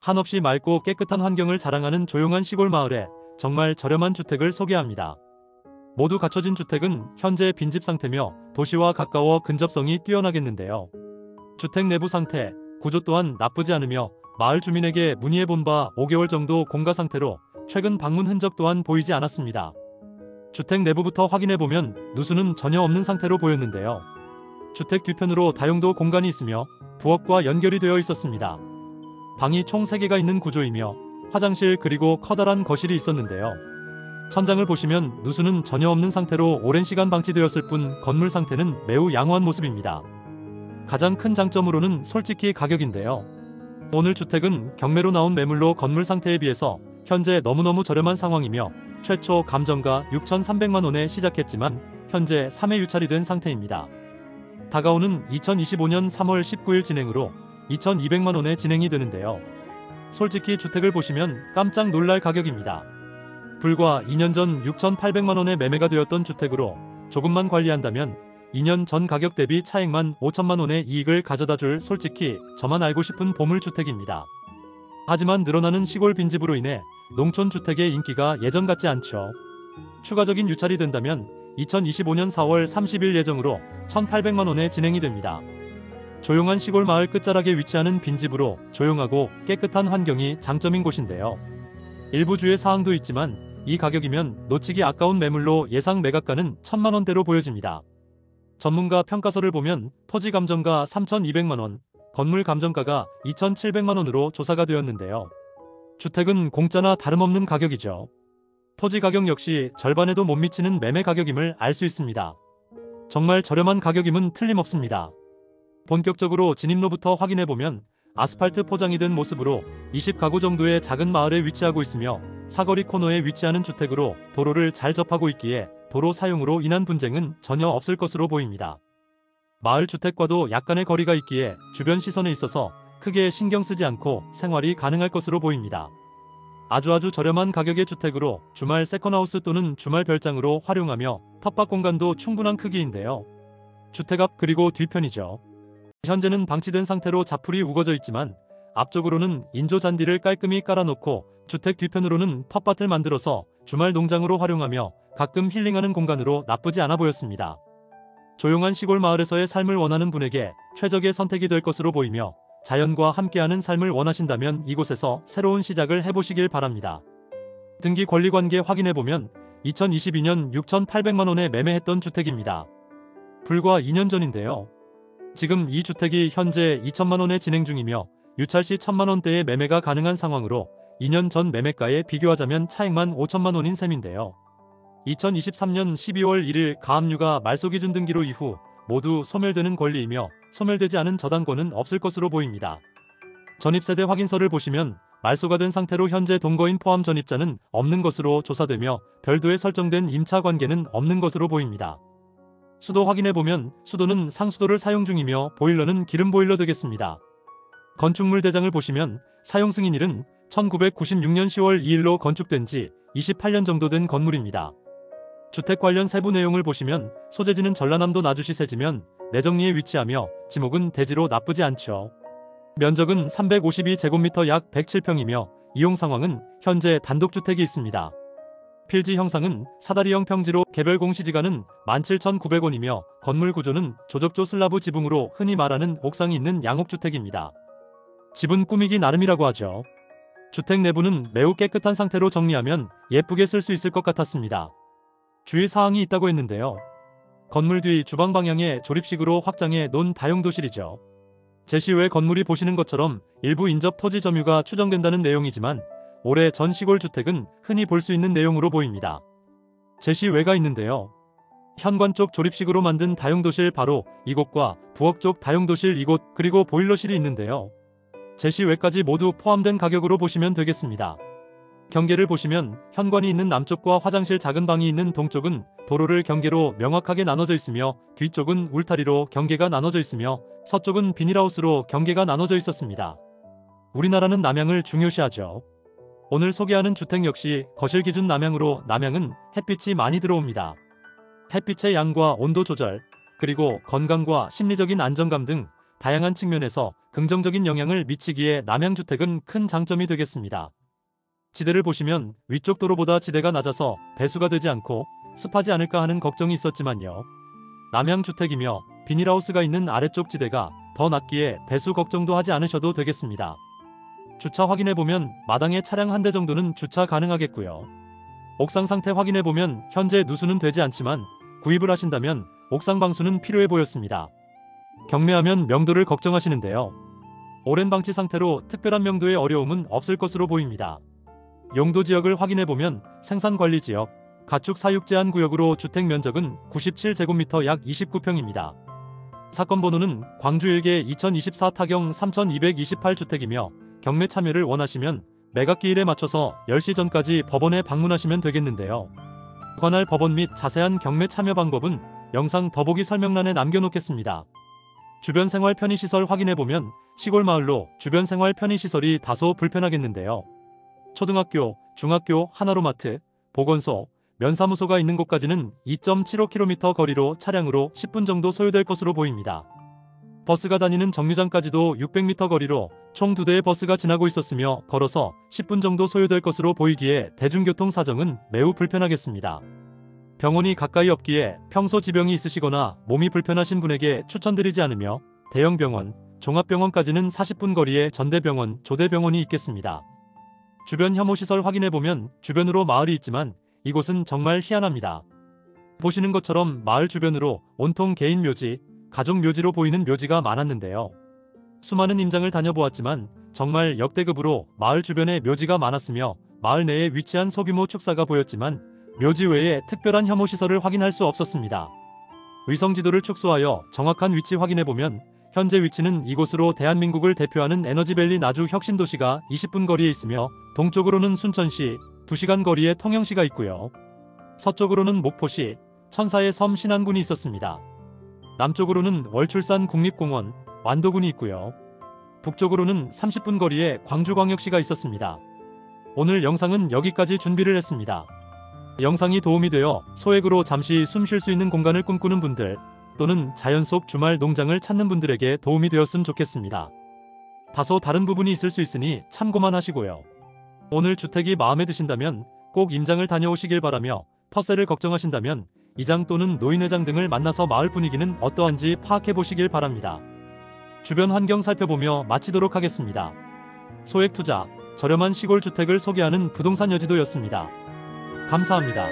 한없이 맑고 깨끗한 환경을 자랑하는 조용한 시골 마을에 정말 저렴한 주택을 소개합니다. 모두 갖춰진 주택은 현재 빈집 상태며 도시와 가까워 근접성이 뛰어나겠는데요. 주택 내부 상태, 구조 또한 나쁘지 않으며 마을 주민에게 문의해본 바 5개월 정도 공가 상태로 최근 방문 흔적 또한 보이지 않았습니다. 주택 내부부터 확인해보면 누수는 전혀 없는 상태로 보였는데요. 주택 뒤편으로 다용도 공간이 있으며 부엌과 연결이 되어 있었습니다. 방이 총 3개가 있는 구조이며 화장실 그리고 커다란 거실이 있었는데요. 천장을 보시면 누수는 전혀 없는 상태로 오랜 시간 방치되었을 뿐 건물 상태는 매우 양호한 모습입니다. 가장 큰 장점으로는 솔직히 가격인데요. 오늘 주택은 경매로 나온 매물로 건물 상태에 비해서 현재 너무너무 저렴한 상황이며 최초 감정가 6,300만원에 시작했지만 현재 3회 유찰이 된 상태입니다. 다가오는 2025년 3월 19일 진행으로 2,200만원에 진행이 되는데요. 솔직히 주택을 보시면 깜짝 놀랄 가격입니다. 불과 2년 전 6,800만원에 매매가 되었던 주택으로 조금만 관리한다면 2년 전 가격 대비 차액만 5천만원의 이익을 가져다줄 솔직히 저만 알고 싶은 보물주택입니다. 하지만 늘어나는 시골 빈집으로 인해 농촌주택의 인기가 예전 같지 않죠. 추가적인 유찰이 된다면 2025년 4월 30일 예정으로 1,800만원에 진행이 됩니다. 조용한 시골 마을 끝자락에 위치하는 빈집으로 조용하고 깨끗한 환경이 장점인 곳인데요. 일부 주의 사항도 있지만 이 가격이면 놓치기 아까운 매물로 예상 매각가는 1,000만원대로 보여집니다. 전문가 평가서를 보면 토지 감정가 3,200만원, 건물 감정가가 2,700만원으로 조사가 되었는데요. 주택은 공짜나 다름없는 가격이죠. 토지 가격 역시 절반에도 못 미치는 매매 가격임을 알 수 있습니다. 정말 저렴한 가격임은 틀림없습니다. 본격적으로 진입로부터 확인해보면 아스팔트 포장이 된 모습으로 20가구 정도의 작은 마을에 위치하고 있으며 사거리 코너에 위치하는 주택으로 도로를 잘 접하고 있기에 도로 사용으로 인한 분쟁은 전혀 없을 것으로 보입니다. 마을 주택과도 약간의 거리가 있기에 주변 시선에 있어서 크게 신경 쓰지 않고 생활이 가능할 것으로 보입니다. 아주 저렴한 가격의 주택으로 주말 세컨하우스 또는 주말 별장으로 활용하며 텃밭 공간도 충분한 크기인데요. 주택 앞 그리고 뒤편이죠. 현재는 방치된 상태로 자풀이 우거져 있지만 앞쪽으로는 인조 잔디를 깔끔히 깔아놓고 주택 뒤편으로는 텃밭을 만들어서 주말 농장으로 활용하며 가끔 힐링하는 공간으로 나쁘지 않아 보였습니다. 조용한 시골 마을에서의 삶을 원하는 분에게 최적의 선택이 될 것으로 보이며 자연과 함께하는 삶을 원하신다면 이곳에서 새로운 시작을 해보시길 바랍니다. 등기 권리관계 확인해보면 2022년 6,800만원에 매매했던 주택입니다. 불과 2년 전인데요. 지금 이 주택이 현재 2천만원에 진행 중이며 유찰 시 1,000만원대의 매매가 가능한 상황으로 2년 전 매매가에 비교하자면 차액만 5천만원인 셈인데요. 2023년 12월 1일 가압류가 말소기준 등기로 이후 모두 소멸되는 권리이며 소멸되지 않은 저당권은 없을 것으로 보입니다. 전입세대 확인서를 보시면 말소가 된 상태로 현재 동거인 포함 전입자는 없는 것으로 조사되며 별도에 설정된 임차관계는 없는 것으로 보입니다. 수도 확인해보면 수도는 상수도를 사용 중이며 보일러는 기름보일러 되겠습니다. 건축물 대장을 보시면 사용 승인일은 1996년 10월 2일로 건축된 지 28년 정도 된 건물입니다. 주택 관련 세부 내용을 보시면 소재지는 전라남도 나주시 세지면 내정리에 위치하며 지목은 대지로 나쁘지 않죠. 면적은 352제곱미터 약 107평이며 이용 상황은 현재 단독주택이 있습니다. 필지 형상은 사다리형 평지로 개별 공시지가는 17,900원이며 건물 구조는 조적조 슬라브 지붕으로 흔히 말하는 옥상이 있는 양옥주택입니다. 집은 꾸미기 나름이라고 하죠. 주택 내부는 매우 깨끗한 상태로 정리하면 예쁘게 쓸 수 있을 것 같았습니다. 주의사항이 있다고 했는데요. 건물 뒤 주방 방향에 조립식으로 확장해 놓은 다용도실이죠. 제시 외 건물이 보시는 것처럼 일부 인접 토지 점유가 추정된다는 내용이지만 올해 전 시골 주택은 흔히 볼 수 있는 내용으로 보입니다. 제시 외가 있는데요. 현관 쪽 조립식으로 만든 다용도실 바로 이곳과 부엌 쪽 다용도실 이곳 그리고 보일러실이 있는데요. 제시 외까지 모두 포함된 가격으로 보시면 되겠습니다. 경계를 보시면 현관이 있는 남쪽과 화장실 작은 방이 있는 동쪽은 도로를 경계로 명확하게 나눠져 있으며 뒤쪽은 울타리로 경계가 나눠져 있으며 서쪽은 비닐하우스로 경계가 나눠져 있었습니다. 우리나라는 남향을 중요시하죠. 오늘 소개하는 주택 역시 거실 기준 남향으로 남향은 햇빛이 많이 들어옵니다. 햇빛의 양과 온도 조절, 그리고 건강과 심리적인 안정감 등 다양한 측면에서 긍정적인 영향을 미치기에 남양주택은 큰 장점이 되겠습니다. 지대를 보시면 위쪽 도로보다 지대가 낮아서 배수가 되지 않고 습하지 않을까 하는 걱정이 있었지만요. 남양주택이며 비닐하우스가 있는 아래쪽 지대가 더 낮기에 배수 걱정도 하지 않으셔도 되겠습니다. 주차 확인해보면 마당에 차량 한 대 정도는 주차 가능하겠고요. 옥상 상태 확인해보면 현재 누수는 되지 않지만 구입을 하신다면 옥상 방수는 필요해 보였습니다. 경매하면 명도를 걱정하시는데요. 오랜 방치 상태로 특별한 명도의 어려움은 없을 것으로 보입니다. 용도 지역을 확인해보면 생산관리지역, 가축 사육 제한 구역으로 주택 면적은 97제곱미터 약 29평입니다. 사건 번호는 광주 1개 2024 타경 3228주택이며 경매 참여를 원하시면 매각기일에 맞춰서 10시 전까지 법원에 방문하시면 되겠는데요. 관할 법원 및 자세한 경매 참여 방법은 영상 더보기 설명란에 남겨놓겠습니다. 주변 생활 편의시설 확인해보면 시골 마을로 주변 생활 편의시설이 다소 불편하겠는데요. 초등학교, 중학교, 하나로마트, 보건소, 면사무소가 있는 곳까지는 2.75km 거리로 차량으로 10분 정도 소요될 것으로 보입니다. 버스가 다니는 정류장까지도 600m 거리로 총 2대의 버스가 지나고 있었으며 걸어서 10분 정도 소요될 것으로 보이기에 대중교통 사정은 매우 불편하겠습니다. 병원이 가까이 없기에 평소 지병이 있으시거나 몸이 불편하신 분에게 추천드리지 않으며 대형 병원, 종합병원까지는 40분 거리에 전대병원, 조대병원이 있겠습니다. 주변 혐오시설 확인해보면 주변으로 마을이 있지만 이곳은 정말 희한합니다. 보시는 것처럼 마을 주변으로 온통 개인 묘지, 가족 묘지로 보이는 묘지가 많았는데요. 수많은 임장을 다녀보았지만 정말 역대급으로 마을 주변에 묘지가 많았으며 마을 내에 위치한 소규모 축사가 보였지만 묘지 외에 특별한 혐오시설을 확인할 수 없었습니다. 위성지도를 축소하여 정확한 위치 확인해보면 현재 위치는 이곳으로 대한민국을 대표하는 에너지밸리 나주 혁신도시가 20분 거리에 있으며 동쪽으로는 순천시, 2시간 거리에 통영시가 있고요. 서쪽으로는 목포시, 천사의 섬 신안군이 있었습니다. 남쪽으로는 월출산 국립공원, 완도군이 있고요. 북쪽으로는 30분 거리에 광주광역시가 있었습니다. 오늘 영상은 여기까지 준비를 했습니다. 영상이 도움이 되어 소액으로 잠시 숨 쉴 수 있는 공간을 꿈꾸는 분들 또는 자연 속 주말 농장을 찾는 분들에게 도움이 되었으면 좋겠습니다. 다소 다른 부분이 있을 수 있으니 참고만 하시고요. 오늘 주택이 마음에 드신다면 꼭 임장을 다녀오시길 바라며 터세를 걱정하신다면 이장 또는 노인회장 등을 만나서 마을 분위기는 어떠한지 파악해 보시길 바랍니다. 주변 환경 살펴보며 마치도록 하겠습니다. 소액 투자, 저렴한 시골 주택을 소개하는 부동산 여지도였습니다. 감사합니다.